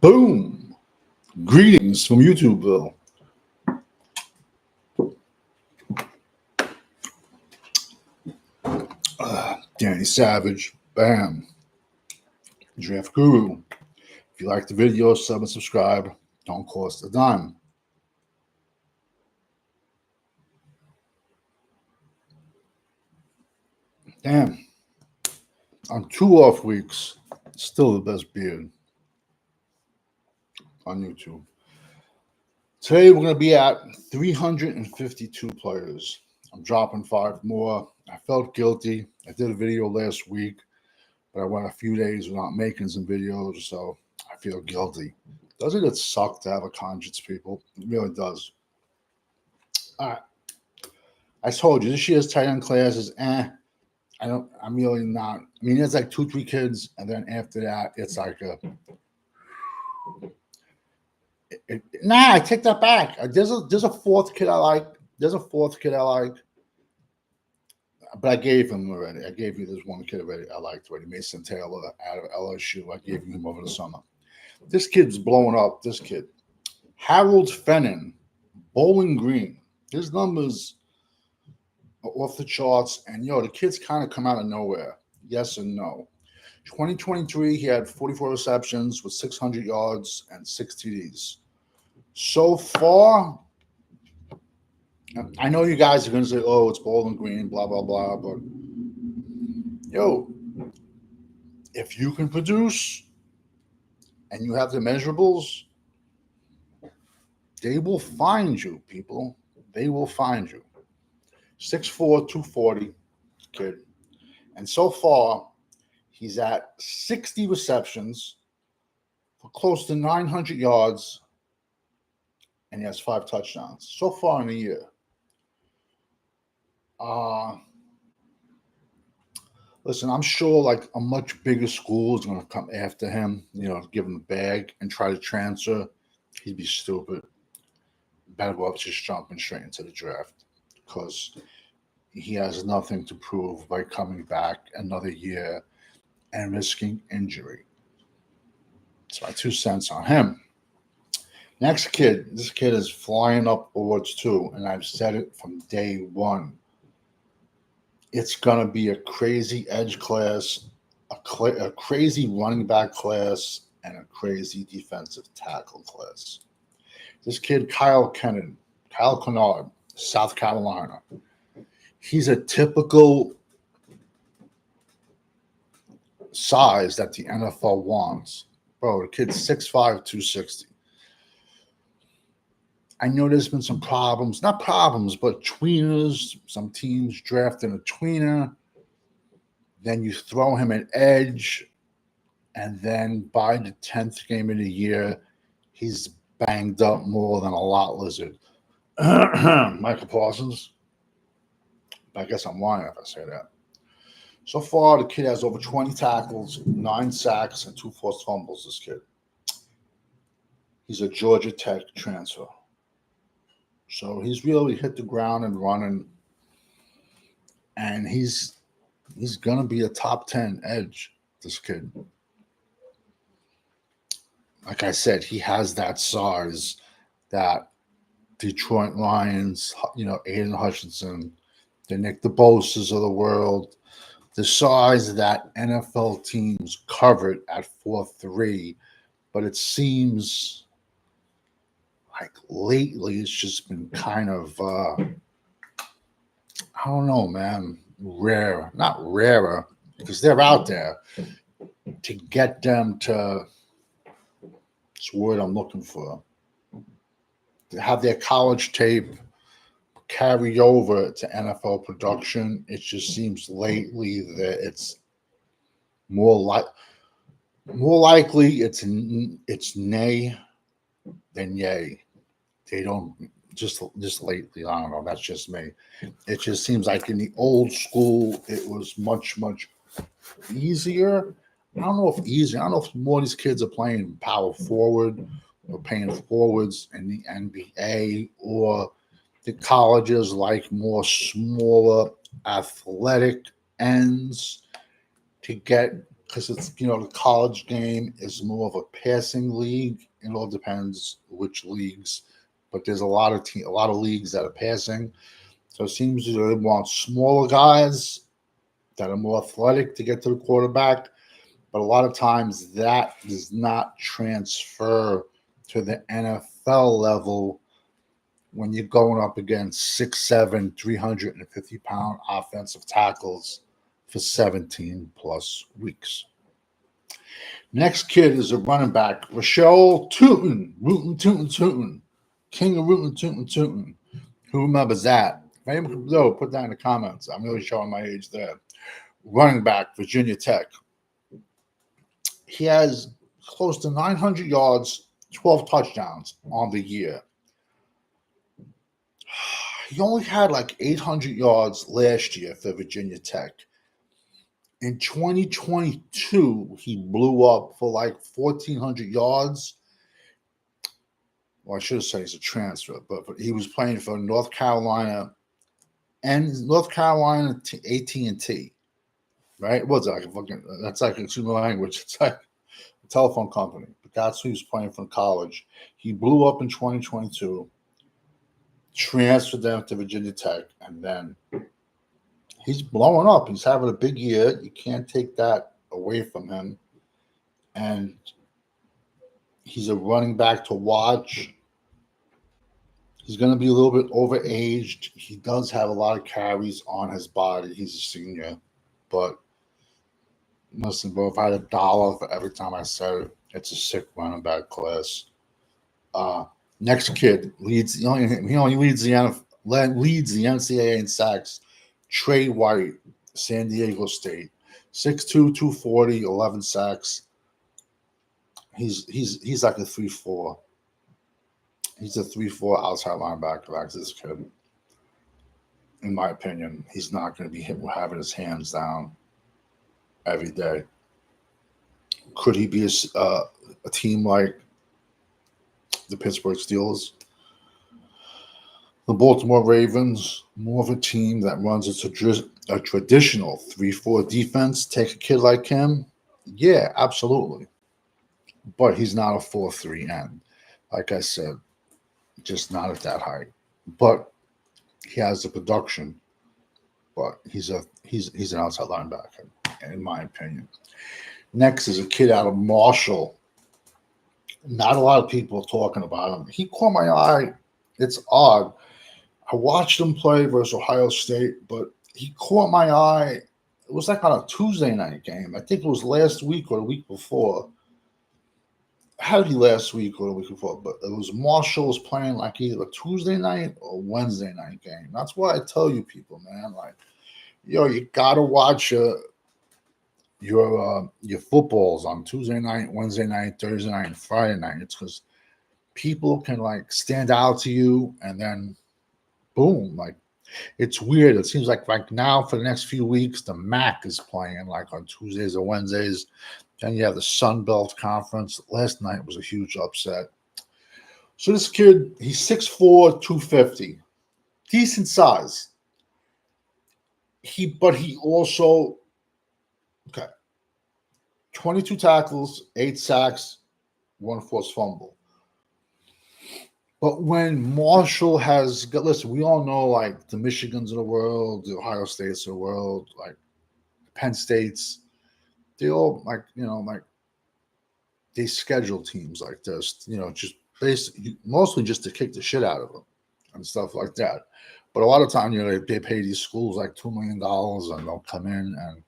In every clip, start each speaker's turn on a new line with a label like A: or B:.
A: Boom! Greetings from YouTubeville. Danny Savage. Bam. Draft Guru. If you like the video, sub and subscribe. Don't cost a dime. Damn. On 2 off weeks, still the best beard on YouTube. Today we're going to be at 352 players. I'm dropping 5 more. I felt guilty. I did a video last week, but I went a few days without making some videos, so I feel guilty. Doesn't it suck to have a conscience, people? It really does. All right. I told you, this year's tight end class is I'm really not. I mean, it's like 2-3 kids, and then after that, it's like I take that back. There's a fourth kid I like. But I gave him already. I gave you this one kid already. I liked already. Mason Taylor out of LSU. I gave him over the summer. This kid's blowing up. This kid, Harold Fannin, Bowling Green. His numbers are off the charts, and the kids kind of come out of nowhere. Yes and no. 2023, he had 44 receptions with 600 yards and 6 TDs. So far, I know you guys are going to say, oh, it's Bowling Green, blah, blah, blah. But, if you can produce and you have the measurables, they will find you, people. They will find you. 6'4", 240 kid. And so far, he's at 60 receptions for close to 900 yards, and he has 5 touchdowns so far in a year. Listen, I'm sure like a much bigger school is going to come after him, give him a bag and try to transfer. He'd be stupid. Better go up just jumping straight into the draft because he has nothing to prove by coming back another year and risking injury. That's my 2 cents on him. Next kid, this kid is flying up boards too, and I've said it from day one. It's going to be a crazy edge class, a crazy running back class, and a crazy defensive tackle class. This kid, Kyle Kennard, South Carolina. He's a typical size that the NFL wants. Bro, the kid's 6'5", 260. I know there's been some problems. Not problems, but tweeners. Some teams drafting a tweener. Then you throw him at edge. And then by the 10th game of the year, he's banged up more than a lot lizard. Michael Parsons. I guess I'm lying if I say that. So far, the kid has over 20 tackles, 9 sacks, and 2 forced fumbles, this kid. He's a Georgia Tech transfer. So he's really hit the ground and running. And he's going to be a top 10 edge, this kid. Like I said, he has that size that Detroit Lions, Aiden Hutchinson, the Nick DeBoses of the world, the size that NFL teams covered at 4'3", but it seems like lately it's just been kind of, I don't know, man, rare. Not rarer, because they're out there. To get them to, it's the word I'm looking for, to have their college tape carry over to NFL production, it just seems lately that it's more likely it's nay than yay. They don't just lately. I don't know. That's just me. It just seems like in the old school it was much easier. I don't know if easier. I don't know if more of these kids are playing power forward or playing forwards in the NBA, or the colleges like more smaller athletic ends to get because it's, the college game is more of a passing league. It all depends which leagues, but there's a lot of leagues that are passing. So it seems they want smaller guys that are more athletic to get to the quarterback. But a lot of times that does not transfer to the NFL level when you're going up against 6'7", 350-pound offensive tackles for 17 plus weeks. Next kid is a running back, Brayshall Tuten, Tuten, King of Tuten. Who remembers that? If anyone can put that in the comments. I'm really showing my age there. Running back, Virginia Tech. He has close to 900 yards, 12 touchdowns on the year. He only had like 800 yards last year for Virginia Tech. In 2022, he blew up for like 1,400 yards. Well, I should have said he's a transfer, but he was playing for North Carolina and North Carolina AT&T, right? What's that? That's like consumer language. It's like a telephone company, but that's who he was playing for in college. He blew up in 2022, transferred them to Virginia Tech, and then he's blowing up. He's having a big year. You can't take that away from him. And he's a running back to watch. He's going to be a little bit overaged. He does have a lot of carries on his body. He's a senior. But listen, bro, if I had $1 for every time I said it, it's a sick running back class. Next kid he only leads the NCAA in sacks. Trey White, Sandiego State, 6'2", 240, 11 sacks. He's like a 3-4. He's a 3-4 outside linebacker. Like this kid, in my opinion, he's not going to be having his hands down every day. Could he be a team like the Pittsburgh Steelers? The Baltimore Ravens, more of a team that runs a traditional 3-4 defense. Take a kid like him? Yeah, absolutely. But he's not a 4-3 end. Like I said, just not at that height. But he has the production. But he's an outside linebacker, in my opinion. Next is a kid out of Marshall. Not a lot of people are talking about him. He caught my eye. It's odd. I watched him play versus Ohio State, but he caught my eye. It was like on a Tuesday night game. I think it was last week or the week before. Had to be last week or the week before, but it was Marshall was playing like either a Tuesday night or Wednesday night game. That's why I tell you people, man, like, you gotta watch your footballs on Tuesday night, Wednesday night, Thursday night, and Friday night. It's because people can like stand out to you and then boom, like it's weird. It seems like now for the next few weeks, the MAC is playing like on Tuesdays or Wednesdays. Then you have the Sun Belt Conference. Last night was a huge upset. So this kid, he's 6'4", 250. Decent size. But he also, 22 tackles, 8 sacks, 1 forced fumble. But when Marshall listen, we all know like the Michigans of the world, the Ohio States of the world, like Penn States, they all they schedule teams like this, just basically mostly just to kick the shit out of them and stuff like that. But a lot of time, they pay these schools like $2 million and they'll come in and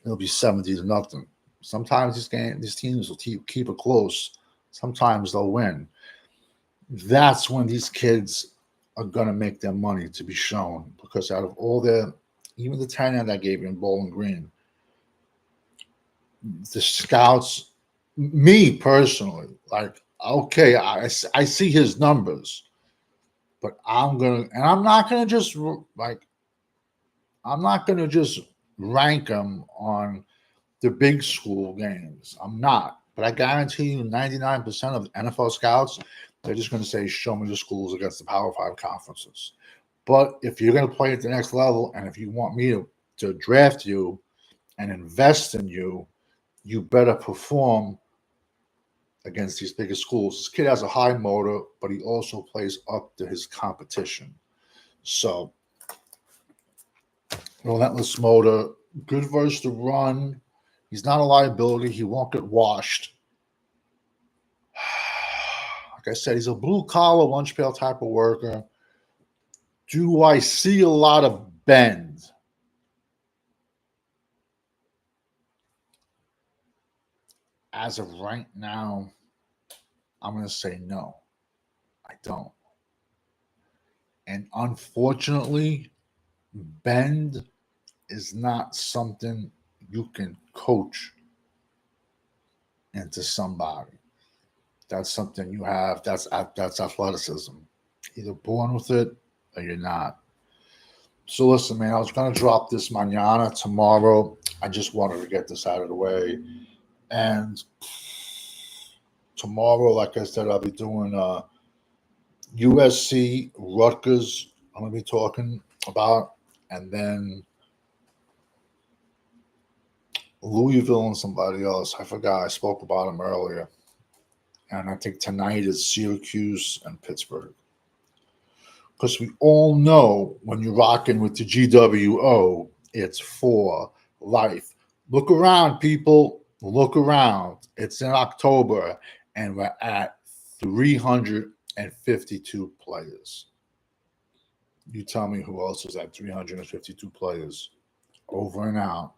A: it'll be 70-0. Sometimes these teams will keep it close. Sometimes they'll win. That's when these kids are going to make their money to be shown, because out of all even the 10 end I gave you in Bowling Green, the scouts, me personally, like, okay, I see his numbers, but I'm not going to just rank them on the big school games. I'm not. But I guarantee you 99% of NFL scouts, they're just going to say, show me the schools against the Power 5 conferences. But if you're going to play at the next level and if you want me to draft you and invest in you, you better perform against these bigger schools. This kid has a high motor, but he also plays up to his competition. So, relentless motor, good versus the run. He's not a liability. He won't get washed. Like I said, he's a blue-collar, lunch pail type of worker. Do I see a lot of bend? As of right now, I'm going to say no. I don't. And unfortunately, bend is not something you can coach into somebody. That's something you have. That's athleticism. Either born with it or you're not. So listen, man, I was gonna drop this mañana tomorrow. I just wanted to get this out of the way. And tomorrow, like I said, I'll be doing USC Rutgers. I'm gonna be talking about, and then Louisville and somebody else. I forgot. I spoke about them earlier. And I think tonight is Syracuse and Pittsburgh. Because we all know when you're rocking with the GWO, it's for life. Look around, people. Look around. It's in October, and we're at 352 players. You tell me who else is at 352 players. Over and out.